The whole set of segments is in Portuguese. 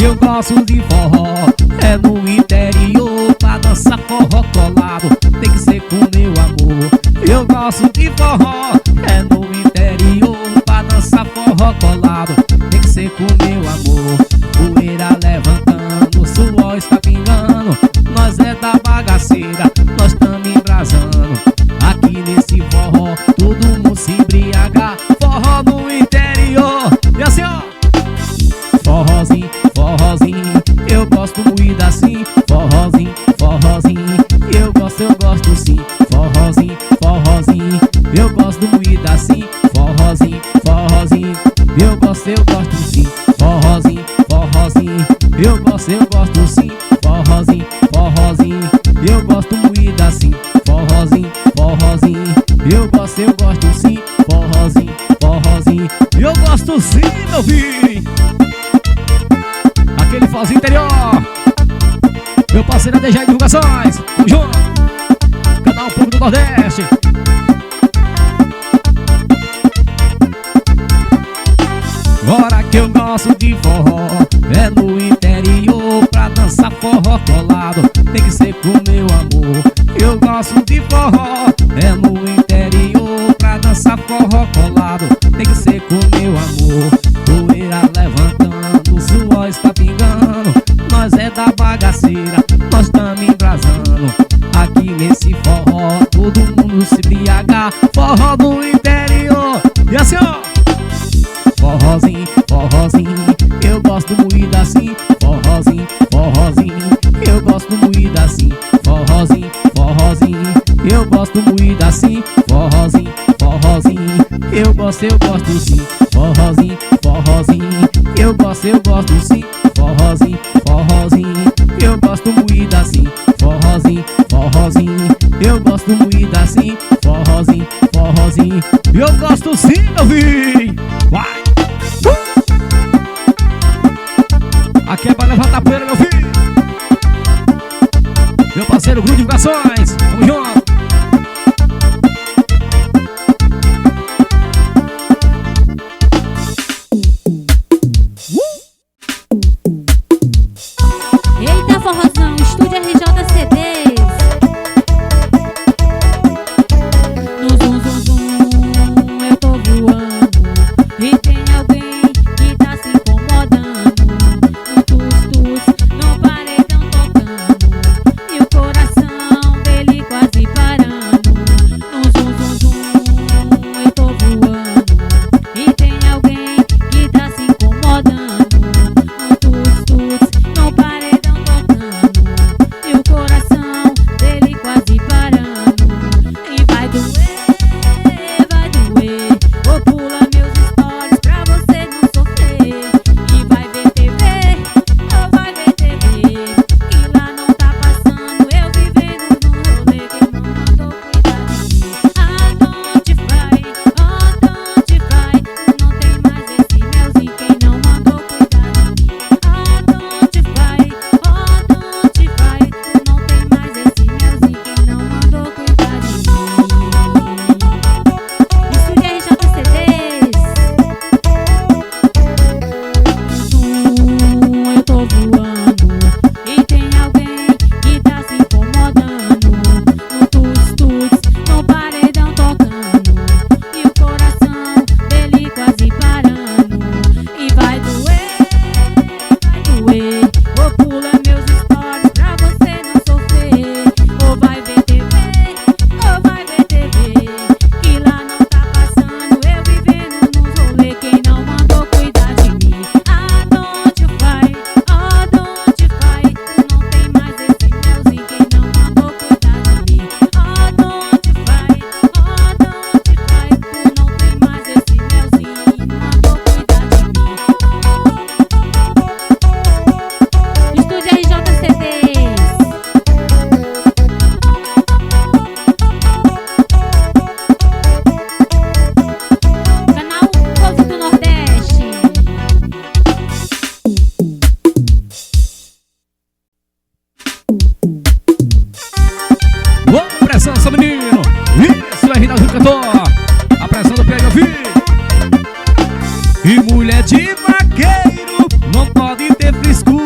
Eu gosto de forró, é no interior, pra dançar forró colado, tem que ser com meu amor. Eu gosto de forró, é no interior, pra dançar forró colado, tem que ser com meu amor. Poeira levantando, suor está pingando, nós é da bagaceira, nós tamo embrasando. Aqui nesse forró, todo mundo se embriaga, forró no interior. E assim ó, forrozinho, forrozinho, eu gosto muito assim. Forrozinho, forrozinho, eu gosto sim. Forrozinho, forrozinho, eu gosto muito assim. Forrozinho, forrozinho, eu gosto sim. Forrozinho, forrozinho, eu gosto sim. Forrozinho, forrozinho, eu gosto muito assim. Forrozinho, forrozinho, eu gosto sim. Forrozinho, forrozinho, eu gosto sim, meu filho. Aquele forrozinho interior, meu parceiro ADJ Divulgações, tamo junto, canal Povo do Nordeste. Agora que eu gosto de forró, é no interior, pra dançar forró colado, tem que ser com meu amor. Eu gosto de forró, é no interior, pra dançar forró colado, tem que ser com meu amor. Poeira levantando, suor está pingando, nós é da bagaceira, nós tamo embrasando. Aqui nesse forró, todo mundo se embriaga, forró do interior. E assim ó, forrozinho, forrozinho, eu gosto muito assim. Forrozinho, forrozinho, eu gosto muito assim. Forrozinho, forrozinho, eu gosto muito assim. Forrozinho, forrozinho, eu gosto sim. Forrozinho, forrozinho, eu gosto sim. Forrozinho, forrozinho, eu gosto muito assim. Forrozinho, forrozinho, eu gosto muito assim. Forrozinho, forrozinho, eu gosto sim, meu filho. Vai! Aqui é pra levantar poeira, meu filho. Meu parceiro Grupo Divulgações, tamo junto. Eita forrozão, Estúdio RJCDs. No zum zum zum, eu tô voando e tem alguém que tá se incomodando. No tus tus, no paredão tocando e o coração dele quase parando. No zum zum zum, eu tô voando e tem alguém que tá se incomodando. No tus tus, no paredão tocando e o coração dele quase parando. E vai doer, ou pula meus stories pra você não sofrer. E vai ver TV, ou vai ver TV, que lá não tá passando eu vivendo num rolê que não mandou cuidar de mim. Ah, don't fry, não tem mais esse melzinho quem não mandou cuidar de mim. Ah, don't fry, não tem mais esse melzinho quem não mandou cuidar de mim. Estúdio RJCDs. Eu tô voando e tem alguém que tá se incomodando. No tus-tus, no paredão tocando e o coração dele quase parando. E vai doer, ou pula meus stories pra você não sofrer. Ou vai ver TV, que lá não tá passando eu vivendo nos rolê quem não mandou cuidar de mim. Ah, don't fry, não tem mais esse melzinho quem não mandou cuidar de mim. Ah, don't fry, não tem mais esse melzinho que mandou cuidar de mim. Estúdio RJCDs. Canal Povo do Nordeste. Vamos pressão, seu menino. Isso é Rinaldo Cantor. A pressão do pé, meu filho. E mulher de vaqueiro não pode ter frescura.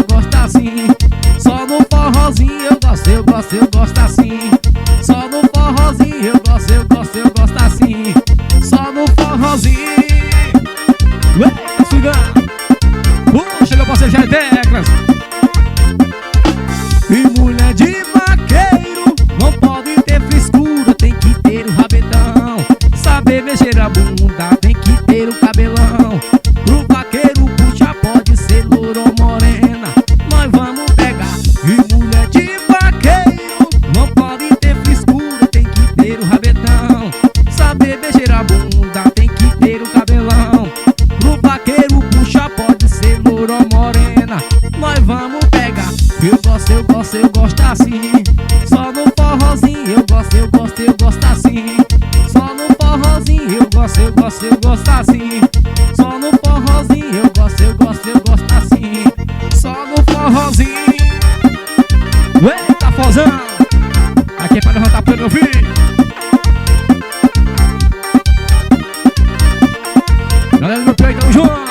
gosto assim. Só no forrozinho eu gosto assim. Só no forrozinho eu gosto assim. Só no forrozinho. Ué, cigano. Chega pra ser Teclas. E mulher de vaqueiro não pode ter frescura, tem que ter o rabetão. Saber mexer a bunda, tem que ter o cabelão. Pro vaqueiro puxa, pode ser loura ou morena, nós vamos pegar. E mulher de vaqueiro não pode ter frescura, tem que ter o rabetão. Saber mexer a bunda, tem que ter o cabelão. Pro vaqueiro puxa, pode ser loura ou morena, nós vamos pegar. Eu gosto assim. Só no forrozinho eu gosto assim. Só no forrozinho eu gosto assim. Só no forrozinho eu gosto assim. Só no forrozinho. Eita, fozão! Aqui é pra levantar pro meu filho. Galera do meu peito, tamo junto.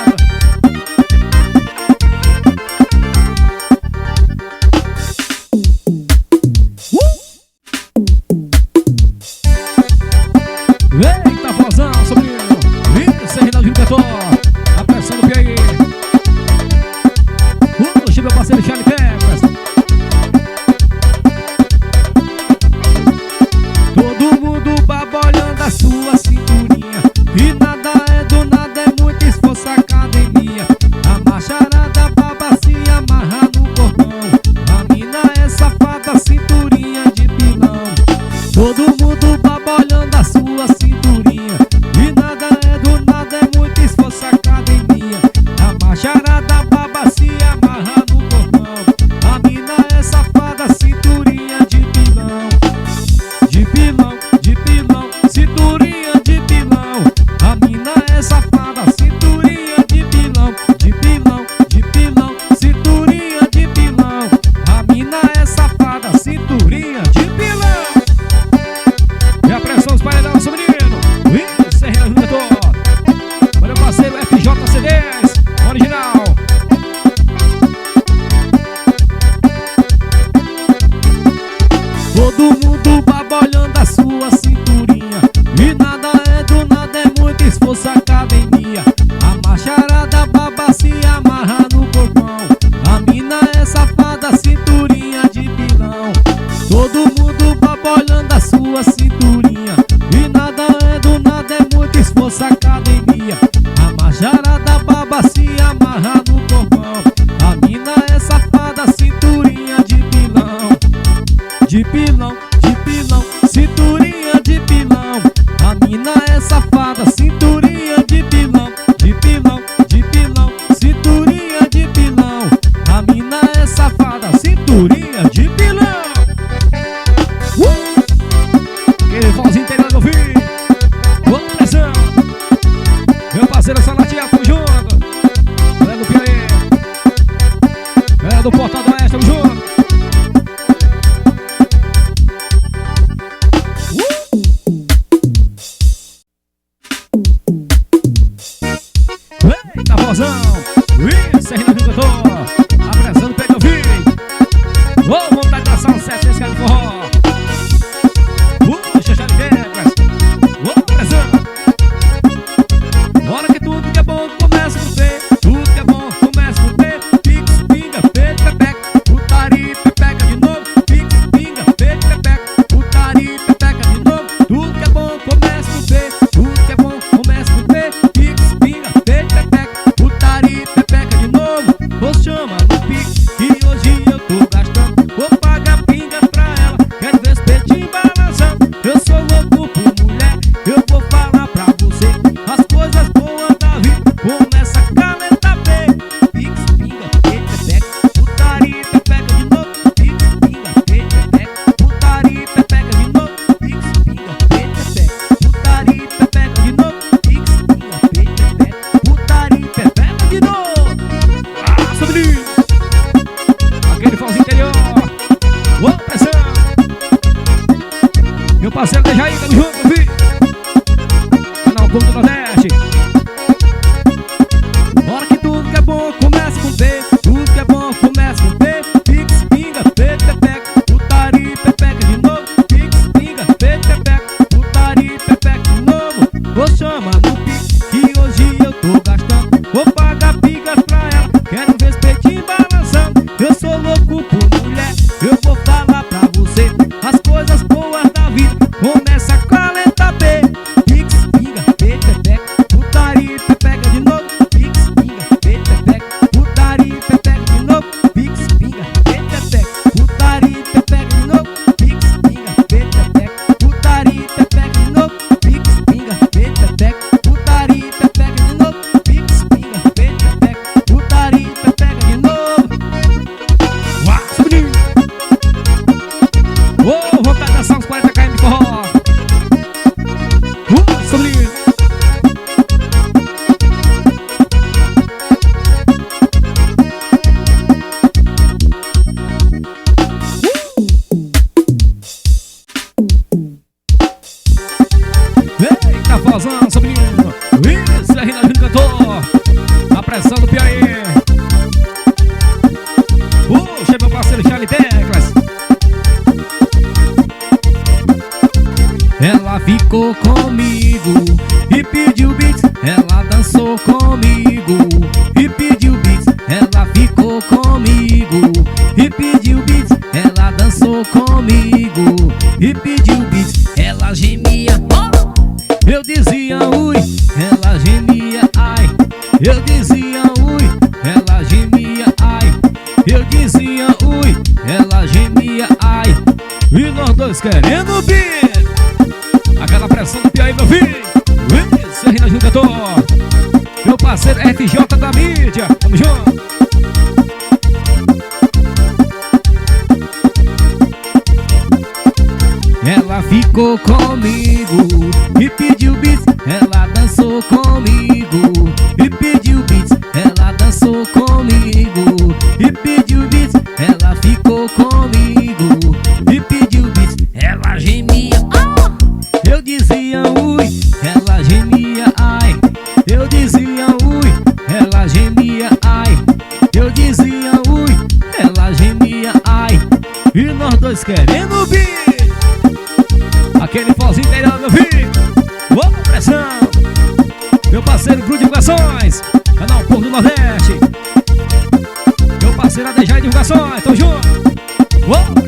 Eita, vozão, sobrinho. Isso é Reinaldo Cantor. A pressão do Piauí. Puxa, meu parceiro Charlie Peppers. Todo mundo baba olhando a sua cinturinha. E nada é do nada, é muito esforço, academia. A macharada baba se amarra no corpão. A mina é safada, cinturinha de pilão. Todo mundo baba olhando a sua cinturinha. E nada é do nada, é muito esforço, academia. A macharada baba se amarra no corpão. A mina é safada, cinturinha de pilão. De pilão, de pilão, cinturinha de pilão. A mina é safada, cinturinha de pilão. De pilão, de pilão, cinturinha de pilão. A mina é safada, cinturinha de pilão. E a pressão dos paredão, sobrinho. Isso é Reinaldo Cantor. Olha o parceiro FJC10 original. Todo mundo baba olhando a sua cinturinha. E nada é do nada, é muito esforço, academia. A macharada baba se amarra no corpão. A mina é safada, cinturinha de pilão. Todo mundo baba olhando a sua cinturinha. E nada é do nada, é muito esforço, academia. A macharada baba se amarra no corpão. A mina é safada, cinturinha de pilão. De pilão, de pilão, cinturinha de pilão. A mina é safada, cinturinha de pilão. De pilão, de pilão, cinturinha de pilão. A mina é safada, cinturinha de pilão. Aquele vozinho integrado no filho. Boa pressão. Meu parceiro Salatinha, tamo junto. Galera do Piauí. Galera do Portal do Oeste, tamo junto. Eita, vozão. Isso é Reinaldo Cantor. A pressão do peito do filho. Ô, vontade de passar um 700 de forró. Puxa, Charlie Peppers. Ô, pressão. Bora que tudo que é bom começa com T. Tudo que é bom começa com T. Pix, pinga, peito, pepeca. Putaria, pepeca de novo. Pix, pinga, peito, pepeca. Putaria, pepeca de novo. Tudo que é bom começa com T. Tudo que é bom começa com T. Pix, pinga, peito, pepeca. Putaria, pepeca de novo. te balançando. Eu sou louco por mulher, eu vou falar pra você as coisas boas da vida. Começa a 40B. Pix, pinga, pepeteca, putaria e pega de novo. Pix, pinga, pepeteca, putaria e pega de novo. Pix, pinga, pepeteca, putaria e pega de novo. Pix, pinga, pepeteca, putaria e pega de novo. Pix, pinga, pepeteca, putaria e pega de novo. Pix, pinga, pepeteca, putaria e pega de novo. Uau, sobrinho! Ô, vontade de dançar uns 40 km de forró. Sobrinho! Eita, Fozão, sobrinho! Isso é Rinaldinho cantor! A pressão do Piauí! Puxa, meu parceiro Charlie Teclas! Ela ficou comigo e pediu beats. Ela dançou comigo e pediu beats. Ela ficou comigo e pediu beats. Ela dançou comigo e pediu beats. Ela gemia, eu dizia ui. Ela gemia, ai. Eu dizia ui. Ela gemia, ai. Eu dizia ui. Ela gemia, ai. E nós dois querendo beat. Aquela pressão do Piauí, meu filho. Isso é Rinaldinho cantor. Meu parceiro FJ da mídia. Tamo junto. Ela ficou comigo e pediu beats. Ela dançou comigo e pediu beats. Ela dançou comigo e pediu beats. Ela ficou comigo e pediu beats. Ela gemia, eu dizia ui. Ela gemia, ai. Eu dizia ui. Ela gemia, ai. Eu dizia ui. Ela gemia, ai. E nós dois querendo beat. Aquele fozinho interior, meu filho. Ô, pressão. Meu parceiro Grupo Divulgações, canal Porto do Nordeste. Meu parceiro Adejai Divulgações, tamo junto. Ô.